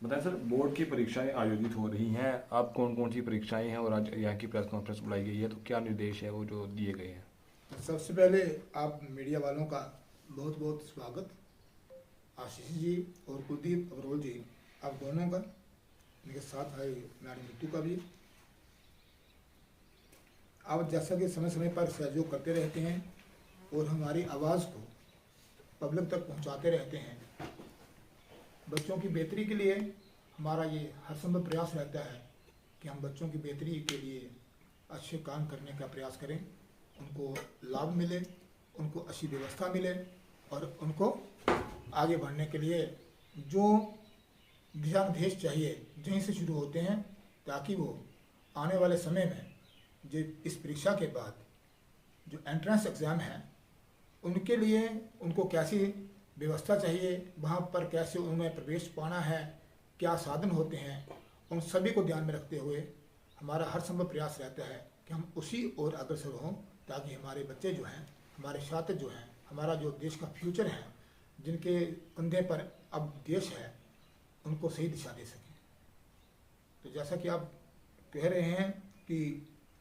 बताएं sir, board की परीक्षाएं आयोजित हो रही हैं, अब कौन कौन सी परीक्षाएं हैं और आज यहाँ की प्रेस कॉन्फ्रेंस बुलाई गई है, तो क्या निर्देश है वो जो दिए गए हैं? सबसे पहले आप मीडिया वालों का बहुत बहुत स्वागत। आशीष जी और कुलदीप अग्रवाल जी, आप दोनों का, इनके साथ आए मैडम ऋतु का भी। आप जैसा कि समय समय पर सहयोग करते रहते हैं और हमारी आवाज़ को पब्लिक तक पहुंचाते रहते हैं, बच्चों की बेहतरी के लिए हमारा ये हर संभव प्रयास रहता है कि हम बच्चों की बेहतरी के लिए अच्छे काम करने का प्रयास करें, उनको लाभ मिले, उनको अच्छी व्यवस्था मिले और उनको आगे बढ़ने के लिए जो दिशा निर्देश चाहिए यहीं से शुरू होते हैं, ताकि वो आने वाले समय में जो इस परीक्षा के बाद जो एंट्रेंस एग्ज़ाम है उनके लिए उनको कैसी व्यवस्था चाहिए, वहाँ पर कैसे उन्हें प्रवेश पाना है, क्या साधन होते हैं, उन सभी को ध्यान में रखते हुए हमारा हर संभव प्रयास रहता है कि हम उसी ओर अग्रसर हों, ताकि हमारे बच्चे जो हैं, हमारे छात्र जो हैं, हमारा जो देश का फ्यूचर है, जिनके कंधे पर अब देश है, उनको सही दिशा दे सकें। तो जैसा कि आप कह रहे हैं कि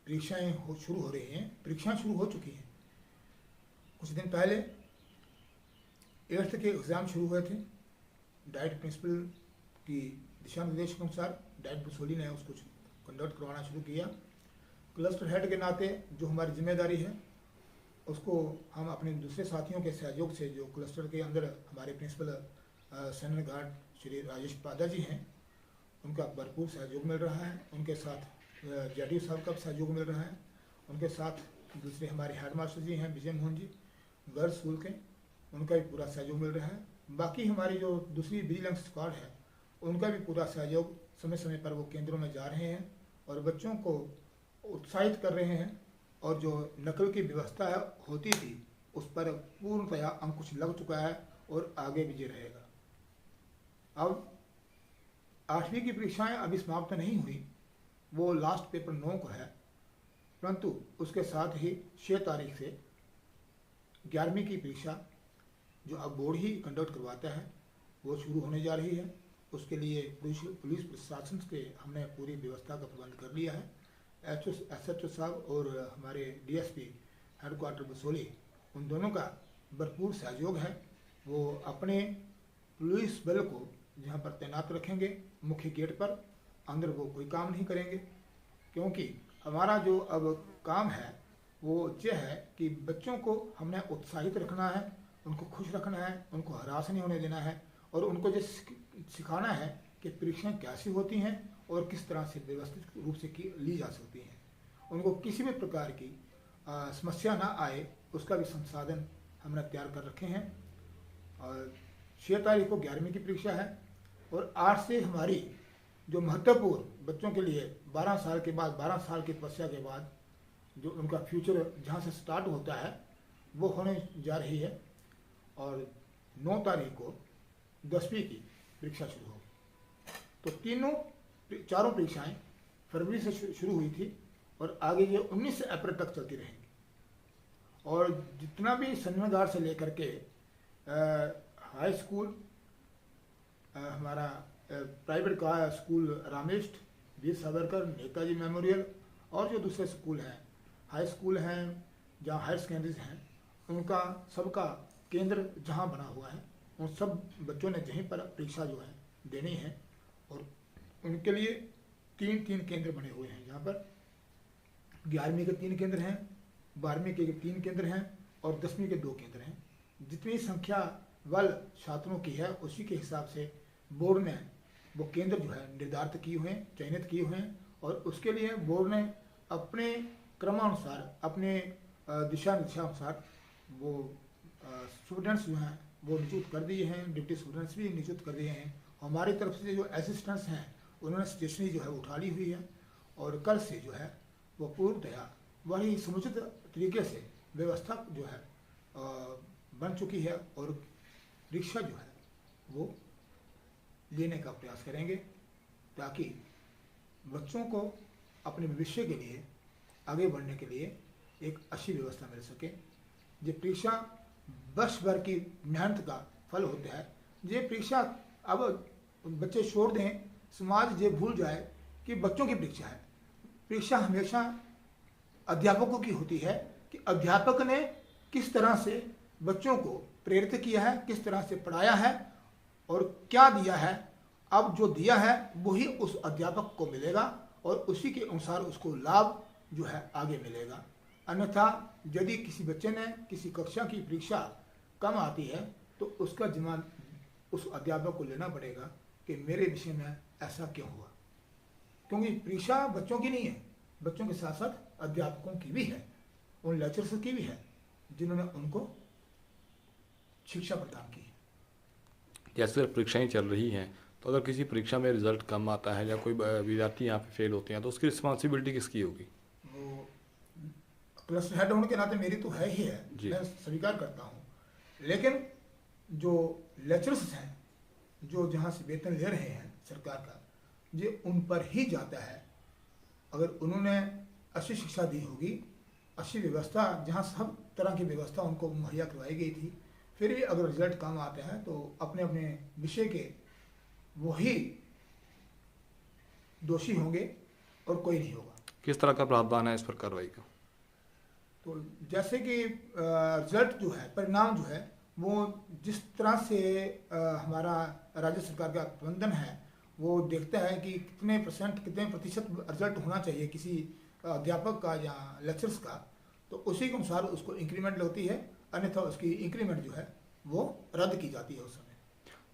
परीक्षाएं शुरू हो रही हैं, परीक्षाएं शुरू हो चुकी हैं। कुछ दिन पहले 8th के एग्ज़ाम शुरू हुए थे। डाइट प्रिंसिपल की दिशा निर्देश के अनुसार डाइट बसोली ने उसको कंडक्ट करवाना शुरू किया। क्लस्टर हेड के नाते जो हमारी जिम्मेदारी है उसको हम अपने दूसरे साथियों के सहयोग से, जो क्लस्टर के अंदर हमारे प्रिंसिपल सैन्य गार्ड श्री राजेश पादा जी हैं, उनका भरपूर सहयोग मिल रहा है। उनके साथ जेडीयू साहब का सहयोग मिल रहा है। उनके साथ दूसरे हमारे हेड मास्टर जी हैं विजय मोहन जी, गर्ल्स स्कूल के, उनका भी पूरा सहयोग मिल रहा है। बाकी हमारी जो दूसरी विजिलेंस स्क्वाड है उनका भी पूरा सहयोग, समय समय पर वो केंद्रों में जा रहे हैं और बच्चों को उत्साहित कर रहे हैं। और जो नकल की व्यवस्था होती थी उस पर पूर्णतया अंकुश लग चुका है और आगे भी रहेगा। अब 8वीं की परीक्षाएं अभी समाप्त नहीं हुई, वो लास्ट पेपर 9 को है, परंतु उसके साथ ही 6 तारीख से 11वीं की परीक्षा जो अब बोर्ड ही कंडक्ट करवाता है वो शुरू होने जा रही है। उसके लिए पुलिस प्रशासन के हमने पूरी व्यवस्था का प्रबंध कर लिया है। SHO साहब और हमारे DSP हेडक्वार्टर बसोली, उन दोनों का भरपूर सहयोग है। वो अपने पुलिस बल को जहाँ पर तैनात रखेंगे मुख्य गेट पर, अंदर वो कोई काम नहीं करेंगे, क्योंकि हमारा जो अब काम है वो यह है कि बच्चों को हमने उत्साहित रखना है, उनको खुश रखना है, उनको हरास नहीं होने देना है और उनको जो सिखाना है कि परीक्षाएं कैसी होती हैं और किस तरह से व्यवस्थित रूप से ली जा सकती हैं। उनको किसी भी प्रकार की समस्या ना आए उसका भी संसाधन हमने तैयार कर रखे हैं। और 6 तारीख को 11वीं की परीक्षा है और 8 से हमारी जो महत्वपूर्ण बच्चों के लिए 12 साल के बाद, 12 साल की तपस्या के बाद जो उनका फ्यूचर जहाँ से स्टार्ट होता है वो होने जा रही है। और 9 तारीख को 10वीं की परीक्षा शुरू होगी। तो चारों परीक्षाएं फरवरी से शुरू हुई थी और आगे ये 19 अप्रैल तक चलती रहेंगी। और जितना भी सन्नागार से लेकर के हाई स्कूल, हमारा प्राइवेट का स्कूल रामेस्ट, वीर सावरकर, नेताजी मेमोरियल और जो दूसरे स्कूल हैं, हाई स्कूल हैं, जहाँ हायर सेकेंडरीज हैं, उनका सबका केंद्र जहाँ बना हुआ है उन सब बच्चों ने यहीं पर परीक्षा जो है देनी है। और उनके लिए 3 केंद्र बने हुए हैं, जहाँ पर 11वीं के 3 केंद्र हैं, 12वीं के 3 केंद्र हैं और 10वीं के 2 केंद्र हैं। जितनी संख्या वाल छात्रों की है उसी के हिसाब से बोर्ड ने वो केंद्र जो है निर्धारित किए हुए हैं, चयनित किए हुए हैं। और उसके लिए बोर्ड ने अपने क्रमानुसार, अपने दिशा निर्देशानुसार वो स्टूडेंट्स जो हैं वो नियुक्त कर दिए हैं, डिप्टी स्टूडेंट्स भी नियुक्त कर दिए हैं। हमारी तरफ से जो असिस्टेंट्स हैं उन्होंने स्टेशनरी जो है उठा ली हुई है और कल से जो है वो पूर्णतया वही समुचित तरीके से व्यवस्था जो है बन चुकी है और परीक्षा जो है वो लेने का प्रयास करेंगे, ताकि बच्चों को अपने भविष्य के लिए आगे बढ़ने के लिए एक अच्छी व्यवस्था मिल सके। ये परीक्षा वर्ष भर की मेहनत का फल होता है। ये परीक्षा अब बच्चे छोड़ दें, समाज ये भूल जाए कि बच्चों की परीक्षा है। परीक्षा हमेशा अध्यापकों की होती है कि अध्यापक ने किस तरह से बच्चों को प्रेरित किया है, किस तरह से पढ़ाया है और क्या दिया है। अब जो दिया है वही उस अध्यापक को मिलेगा और उसी के अनुसार उसको लाभ जो है आगे मिलेगा। अन्यथा यदि किसी बच्चे ने किसी कक्षा की परीक्षा कम आती है तो उसका जिम्मा उस अध्यापक को लेना पड़ेगा कि मेरे विषय में ऐसा क्यों हुआ, क्योंकि परीक्षा बच्चों की नहीं है, बच्चों के साथ साथ अध्यापकों की भी है, उन लेक्चरर्स की भी है जिन्होंने उनको शिक्षा प्रदान की है। जैसे परीक्षाएं चल रही हैं तो अगर किसी परीक्षा में रिजल्ट कम आता है या कोई विद्यार्थी यहाँ पे फेल होते हैं तो उसकी रिस्पॉन्सिबिलिटी किसकी होगी? वो क्लस्टर हेड होने के नाते मेरी तो है ही है, मैं स्वीकार करता हूँ, लेकिन जो लेक्चरर्स हैं जो जहाँ से वेतन ले रहे हैं सरकार का, ये उन पर ही जाता है। अगर उन्होंने अच्छी शिक्षा दी होगी, अच्छी व्यवस्था, जहाँ सब तरह की व्यवस्था उनको मुहैया करवाई गई थी, फिर भी अगर रिजल्ट कम आते हैं तो अपने अपने विषय के वही दोषी होंगे और कोई नहीं होगा। किस तरह का प्रावधान है इस पर कार्रवाई का? तो जैसे कि रिजल्ट जो है, परिणाम जो है, वो जिस तरह से हमारा राज्य सरकार का प्रबंधन है वो देखता है कि कितने परसेंट, कितने प्रतिशत रिजल्ट होना चाहिए किसी अध्यापक का या लेक्चर्स का, तो उसी के अनुसार उसको इंक्रीमेंट होती है, अन्यथा उसकी इंक्रीमेंट जो है वो रद्द की जाती है उस समय।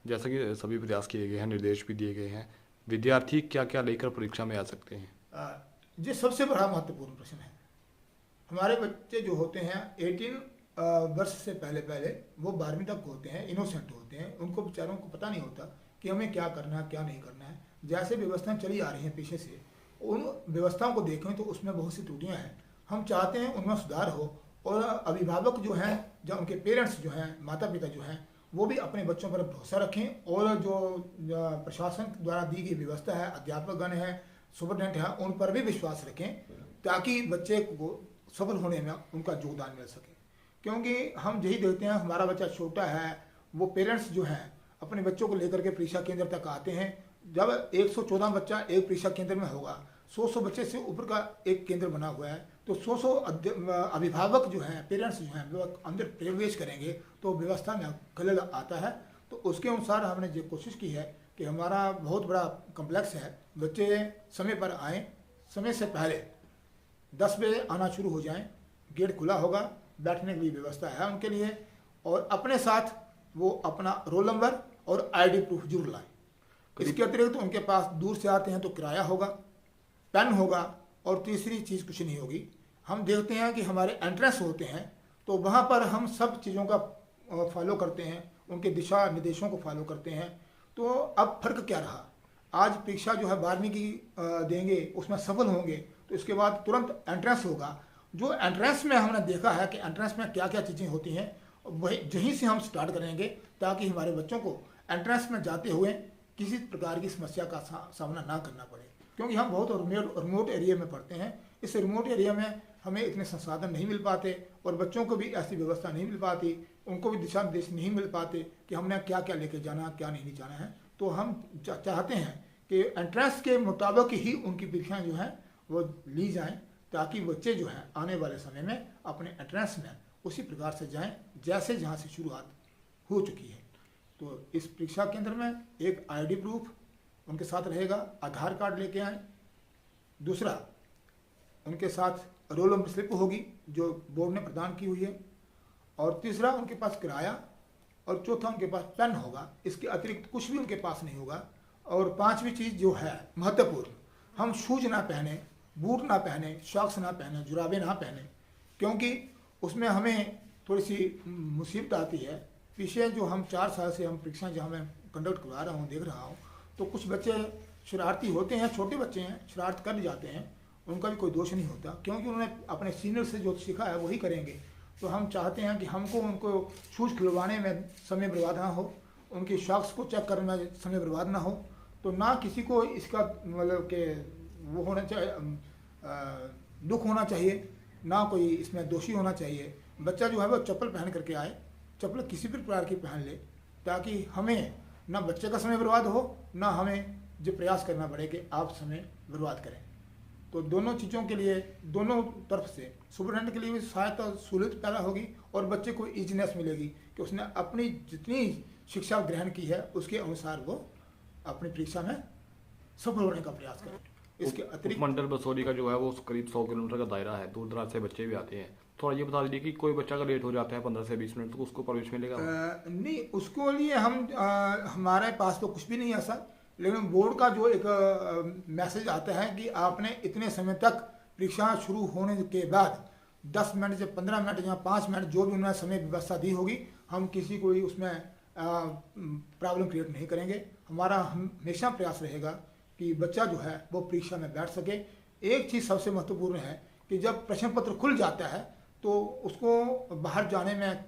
जैसा कि सभी प्रयास किए गए हैं, निर्देश भी दिए गए हैं, विद्यार्थी क्या क्या लेकर परीक्षा में आ सकते हैं? ये सबसे बड़ा महत्वपूर्ण प्रश्न है। हमारे बच्चे जो होते हैं 18 वर्ष से पहले पहले वो 12वीं तक होते हैं, इनोसेंट होते हैं, उनको बेचारों को पता नहीं होता कि हमें क्या करना है क्या नहीं करना है। जैसे व्यवस्थाएं चली आ रही हैं पीछे से, उन व्यवस्थाओं को देखें तो उसमें बहुत सी त्रुटियां हैं। हम चाहते हैं उनमें सुधार हो और अभिभावक जो हैं, जब उनके पेरेंट्स जो हैं, माता पिता जो हैं, वो भी अपने बच्चों पर भरोसा रखें और जो प्रशासन द्वारा दी गई व्यवस्था है, अध्यापकगण है, सुपरडेंट है, उन पर भी विश्वास रखें ताकि बच्चे को सफल होने में उनका योगदान मिल सके। क्योंकि हम यही देखते हैं, हमारा बच्चा छोटा है, वो पेरेंट्स जो हैं अपने बच्चों को लेकर के परीक्षा केंद्र तक आते हैं। जब 114 बच्चा एक परीक्षा केंद्र में होगा, 100 बच्चे से ऊपर का एक केंद्र बना हुआ है, तो 100 अभिभावक जो हैं, पेरेंट्स जो हैं, वो अंदर प्रवेश करेंगे तो व्यवस्था में खलल आता है। तो उसके अनुसार हमने ये कोशिश की है कि हमारा बहुत बड़ा कम्प्लेक्स है, बच्चे समय पर आएँ, समय से पहले 10 बजे आना शुरू हो जाएं, गेट खुला होगा, बैठने की भी व्यवस्था है उनके लिए, और अपने साथ वो अपना रोल नंबर और आईडी प्रूफ जरूर लाएं। इसके अतिरिक्त तो उनके पास दूर से आते हैं तो किराया होगा, पेन होगा और तीसरी चीज़ कुछ नहीं होगी। हम देखते हैं कि हमारे एंट्रेंस होते हैं तो वहाँ पर हम सब चीज़ों का फॉलो करते हैं, उनके दिशा निर्देशों को फॉलो करते हैं। तो अब फर्क क्या रहा, आज परीक्षा जो है 12वीं की देंगे, उसमें सफल होंगे तो इसके बाद तुरंत एंट्रेंस होगा। जो एंट्रेंस में हमने देखा है कि एंट्रेंस में क्या क्या चीज़ें होती हैं, वही यहीं से हम स्टार्ट करेंगे ताकि हमारे बच्चों को एंट्रेंस में जाते हुए किसी प्रकार की समस्या का सामना ना करना पड़े। क्योंकि हम बहुत रिमोट एरिया में पढ़ते हैं, इस रिमोट एरिया में हमें इतने संसाधन नहीं मिल पाते और बच्चों को भी ऐसी व्यवस्था नहीं मिल पाती, उनको भी दिशा निर्देश नहीं मिल पाते कि हमने क्या क्या लेके जाना, क्या नहीं जाना है। तो हम चाहते हैं कि एंट्रेंस के मुताबिक ही उनकी परीक्षाएँ जो हैं वो ली जाएं ताकि बच्चे जो हैं आने वाले समय में अपने एंट्रेंस में उसी प्रकार से जाएं जैसे जहाँ से शुरुआत हो चुकी है। तो इस परीक्षा केंद्र में एक आईडी प्रूफ उनके साथ रहेगा, आधार कार्ड लेके आएँ, दूसरा उनके साथ रोल नंबर स्लिप होगी जो बोर्ड ने प्रदान की हुई है, और तीसरा उनके पास किराया, और चौथा उनके पास पेन होगा। इसके अतिरिक्त कुछ भी उनके पास नहीं होगा। और पांचवी चीज़ जो है महत्वपूर्ण, हम शूज ना पहने, बूट ना पहने, सॉक्स ना पहने, जुराबे ना पहने, क्योंकि उसमें हमें थोड़ी सी मुसीबत आती है। पीछे जो हम 4 साल से हम परीक्षा जहाँ मैं कंडक्ट करवा रहा हूँ, देख रहा हूँ, तो कुछ बच्चे शरारती होते हैं, छोटे बच्चे हैं, शरारत कर जाते हैं, उनका भी कोई दोष नहीं होता क्योंकि उन्होंने अपने सीनियर से जो सीखा है वही करेंगे। तो हम चाहते हैं कि हमको उनको शूज खुलवाने में समय बर्बाद ना हो, उनकी सॉक्स को चेक करने में समय बर्बाद ना हो। तो ना किसी को इसका मतलब कि वो होना चाहिए, दुख होना चाहिए, ना कोई इसमें दोषी होना चाहिए। बच्चा जो है वो चप्पल पहन करके आए, चप्पल किसी भी प्रकार की पहन ले, ताकि हमें ना बच्चे का समय बर्बाद हो, ना हमें जो प्रयास करना पड़े कि आप समय बर्बाद करें। तो दोनों चीज़ों के लिए, दोनों तरफ से सुपरिटेंडेंट के लिए भी सहायता सहूलियत पैदा होगी और बच्चे को ईजीनेस मिलेगी कि उसने अपनी जितनी शिक्षा ग्रहण की है उसके अनुसार वो अपनी परीक्षा में सफल होने का प्रयास करें। इसके अतिरिक्त मंडल बसोली का जो है वो करीब 100 किलोमीटर का दायरा है, दूर दराज से बच्चे भी आते हैं। थोड़ा ये बता दीजिए कि कोई बच्चा अगर लेट हो जाता है 15 से 20 मिनट तो उसको प्रवेश मिलेगा? नहीं, उसको लिए हम हमारे पास तो कुछ भी नहीं ऐसा, लेकिन बोर्ड का जो एक मैसेज आता है कि आपने इतने समय तक परीक्षा शुरू होने के बाद 10 मिनट या 15 मिनट या 5 मिनट जो भी उन्होंने समय व्यवस्था दी होगी, हम किसी को उसमें प्रॉब्लम क्रिएट नहीं करेंगे। हमारा हमेशा प्रयास रहेगा कि बच्चा जो है वो परीक्षा में बैठ सके। एक चीज़ सबसे महत्वपूर्ण है कि जब प्रश्न पत्र खुल जाता है तो उसको बाहर जाने में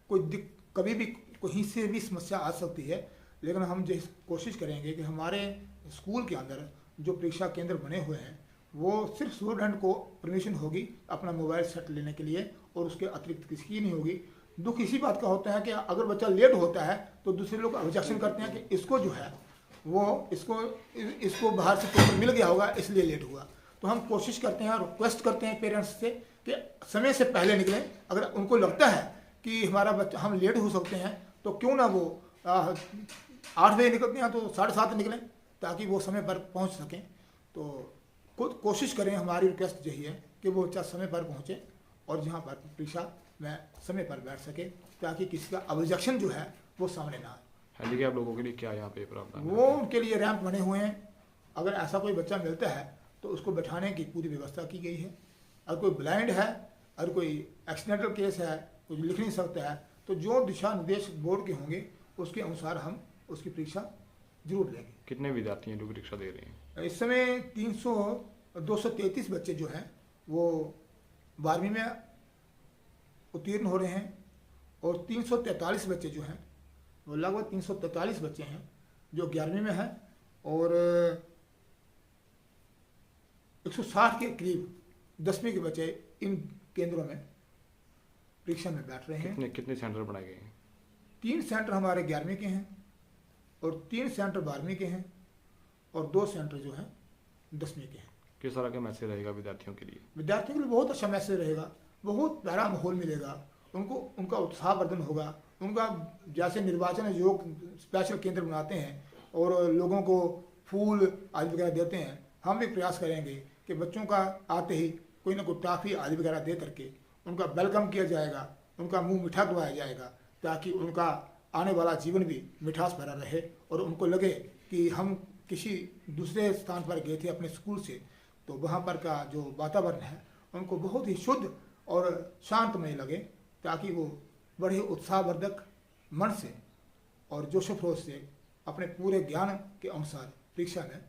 कभी भी कहीं से भी समस्या आ सकती है, लेकिन हम जिस कोशिश करेंगे कि हमारे स्कूल के अंदर जो परीक्षा केंद्र बने हुए हैं वो सिर्फ स्टूडेंट को परमिशन होगी अपना मोबाइल सेट लेने के लिए और उसके अतिरिक्त किसी की नहीं होगी। दुख इसी बात का होता है कि अगर बच्चा लेट होता है तो दूसरे लोग ऑब्जेक्शन करते हैं कि इसको जो है वो इसको बाहर से पेपर मिल गया होगा इसलिए लेट हुआ। तो हम कोशिश करते हैं, रिक्वेस्ट करते हैं पेरेंट्स से कि समय से पहले निकलें। अगर उनको लगता है कि हमारा बच्चा हम लेट हो सकते हैं तो क्यों ना वो 8 बजे निकलते हैं तो 7:30 निकलें ताकि वो समय पर पहुंच सकें। तो खुद कोशिश करें, हमारी रिक्वेस्ट यही है कि वो बच्चा समय पर पहुंचे और जहां पर परीक्षा में समय पर बैठ सके ताकि किसी का ऑब्जेक्शन जो है वो सामने ना आए। हैंडीकैप लोगों के लिए क्या यहाँ पे प्रावधान? वो उनके लिए रैंप बने हुए हैं। अगर ऐसा कोई बच्चा मिलता है तो उसको बैठाने की पूरी व्यवस्था की गई है। अगर कोई ब्लाइंड है, अगर कोई एक्सीडेंटल केस है, कुछ लिख नहीं सकता है, तो जो दिशा निर्देश बोर्ड के होंगे उसके अनुसार हम उसकी परीक्षा जरूर लेंगे। कितने विद्यार्थी हैं जो परीक्षा दे रहे हैं? इस समय 233 बच्चे जो हैं वो 12वीं में उत्तीर्ण हो रहे हैं और 343 बच्चे जो हैं वो लगभग 343 बच्चे हैं जो 11वीं में हैं और 160 के करीब 10वीं के बच्चे इन केंद्रों में परीक्षा में बैठ रहे हैं। कितने सेंटर बनाए गए हैं? 3 सेंटर हमारे 11वीं के हैं और 3 सेंटर 12वीं के हैं और 2 सेंटर जो हैं 10वीं के हैं। किस तरह का मैसेज रहेगा विद्यार्थियों के लिए? विद्यार्थियों के लिए बहुत अच्छा मैसेज रहेगा, बहुत प्यारा माहौल मिलेगा उनको, उनका उत्साहवर्धन होगा। उनका जैसे निर्वाचन आयोग स्पेशल केंद्र बनाते हैं और लोगों को फूल आदि वगैरह देते हैं, हम भी प्रयास करेंगे कि बच्चों का आते ही कोई ना कोई टॉफी आदि वगैरह दे करके उनका वेलकम किया जाएगा, उनका मुंह मीठा करवाया जाएगा ताकि उनका आने वाला जीवन भी मिठास भरा रहे और उनको लगे कि हम किसी दूसरे स्थान पर गए थे अपने स्कूल से, तो वहाँ पर का जो वातावरण है उनको बहुत ही शुद्ध और शांतमय लगे ताकि वो बड़े उत्साहवर्धक मन से और जोशोखरोश से अपने पूरे ज्ञान के अनुसार परीक्षा में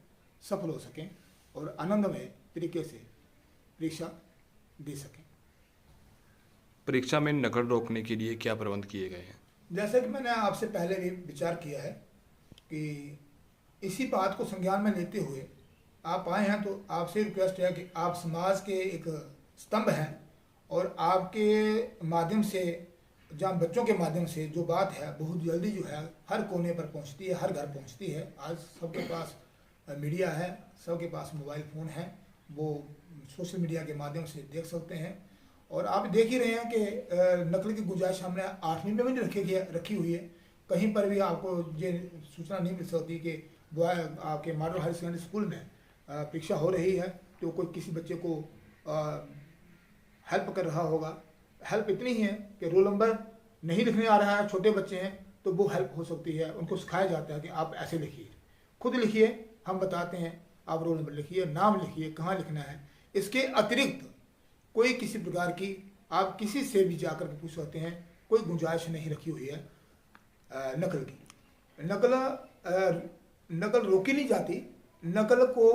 सफल हो सकें और आनंदमय तरीके से परीक्षा दे सकें। परीक्षा में नकल रोकने के लिए क्या प्रबंध किए गए हैं? जैसे कि मैंने आपसे पहले भी विचार किया है कि इसी बात को संज्ञान में लेते हुए आप आए हैं, तो आपसे रिक्वेस्ट है कि आप समाज के एक स्तंभ हैं और आपके माध्यम से, जहाँ बच्चों के माध्यम से जो बात है बहुत जल्दी जो है हर कोने पर पहुंचती है, हर घर पहुंचती है। आज सबके पास मीडिया है, सबके पास मोबाइल फ़ोन है, वो सोशल मीडिया के माध्यम से देख सकते हैं। और आप देख ही रहे हैं कि नकल की गुंजाइश हमने 8वीं में भी नहीं रखी हुई है। कहीं पर भी आपको ये सूचना नहीं मिल सकती कि आपके मॉडल हायर सेकेंडरी स्कूल में परीक्षा हो रही है तो कोई किसी बच्चे को हेल्प कर रहा होगा। हेल्प इतनी ही है कि रोल नंबर नहीं लिखने आ रहा है, छोटे बच्चे हैं तो वो हेल्प हो सकती है। उनको सिखाया जाता है कि आप ऐसे लिखिए, खुद लिखिए, हम बताते हैं, आप रोल नंबर लिखिए, नाम लिखिए, कहाँ लिखना है। इसके अतिरिक्त कोई किसी प्रकार की आप किसी से भी जाकर के पूछ सकते हैं, कोई गुंजाइश नहीं रखी हुई है नकल की। नकल रोकी नहीं जाती। नकल को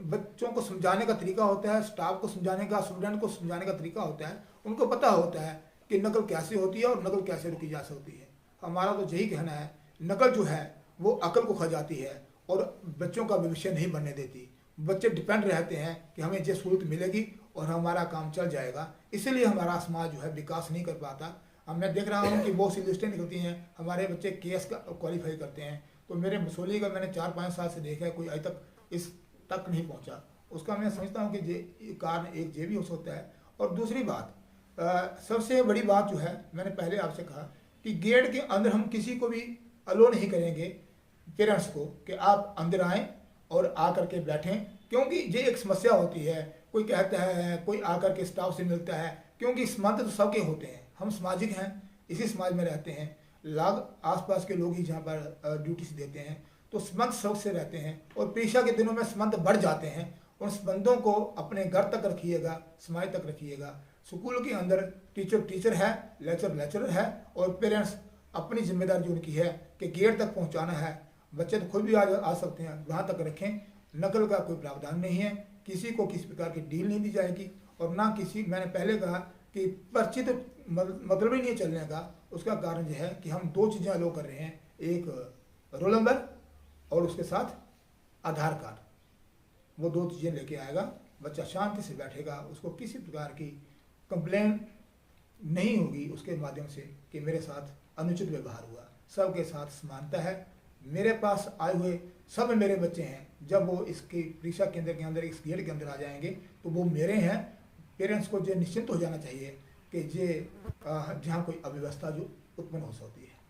बच्चों को समझाने का तरीका होता है, स्टाफ को समझाने का, स्टूडेंट को समझाने का तरीका होता है। उनको पता होता है कि नकल कैसे होती है और नकल कैसे रोकी जा सकती है। हमारा तो यही कहना है, नकल जो है वो अकल को खा जाती है और बच्चों का भविष्य नहीं बनने देती। बच्चे डिपेंड रहते हैं कि हमें ये सहूलत मिलेगी और हमारा काम चल जाएगा, इसीलिए हमारा समाज जो है विकास नहीं कर पाता। अब मैं देख रहा हूँ कि बहुत सी लिस्टें निकलती हैं, हमारे बच्चे केएस का क्वालिफाई करते हैं कोई मेरे मसूली का मैंने 4-5 साल से देखा है, कोई अभी तक इस तक नहीं पहुंचा। उसका मैं समझता हूं कि ये कारण एक ये भी हो सकता है। और दूसरी बात, सबसे बड़ी बात जो है, मैंने पहले आपसे कहा कि गेट के अंदर हम किसी को भी अलो नहीं करेंगे, पेरेंट्स को, कि आप अंदर आएँ और आकर के बैठें, क्योंकि ये एक समस्या होती है। कोई कहता है, कोई आकर के स्टाफ से मिलता है, क्योंकि संबंध तो सबके होते हैं, हम सामाजिक हैं, इसी समाज में रहते हैं, लाग आसपास के लोग ही जहाँ पर ड्यूटी से देते हैं, तो संबंध सबसे रहते हैं। और परीक्षा के दिनों में संबंध बढ़ जाते हैं। उन संबंधों को अपने घर तक रखिएगा, समाज तक रखिएगा। स्कूल के अंदर टीचर है, लेक्चरर है, और पेरेंट्स अपनी जिम्मेदारी जो उनकी है कि गेट तक पहुँचाना है। बच्चे तो खुद भी आ सकते हैं, वहाँ तक रखें। नकल का कोई प्रावधान नहीं है, किसी को किसी प्रकार की डील नहीं दी जाएगी, और ना किसी, मैंने पहले कहा कि पर्ची तो मतलब ही नहीं चलने का। उसका कारण यह है कि हम 2 चीज़ें अलो कर रहे हैं, एक रोल नंबर और उसके साथ आधार कार्ड। वो 2 चीज़ें लेके आएगा, बच्चा शांति से बैठेगा, उसको किसी प्रकार की कंप्लेन नहीं होगी उसके माध्यम से कि मेरे साथ अनुचित व्यवहार हुआ। सबके साथ समानता है। मेरे पास आए हुए सब मेरे बच्चे हैं। जब वो इसकी परीक्षा केंद्र के अंदर, इस गेट के अंदर आ जाएंगे तो वो मेरे हैं। पेरेंट्स को ये निश्चिंत हो जाना चाहिए कि ये जहाँ कोई अव्यवस्था जो उत्पन्न हो सकती है।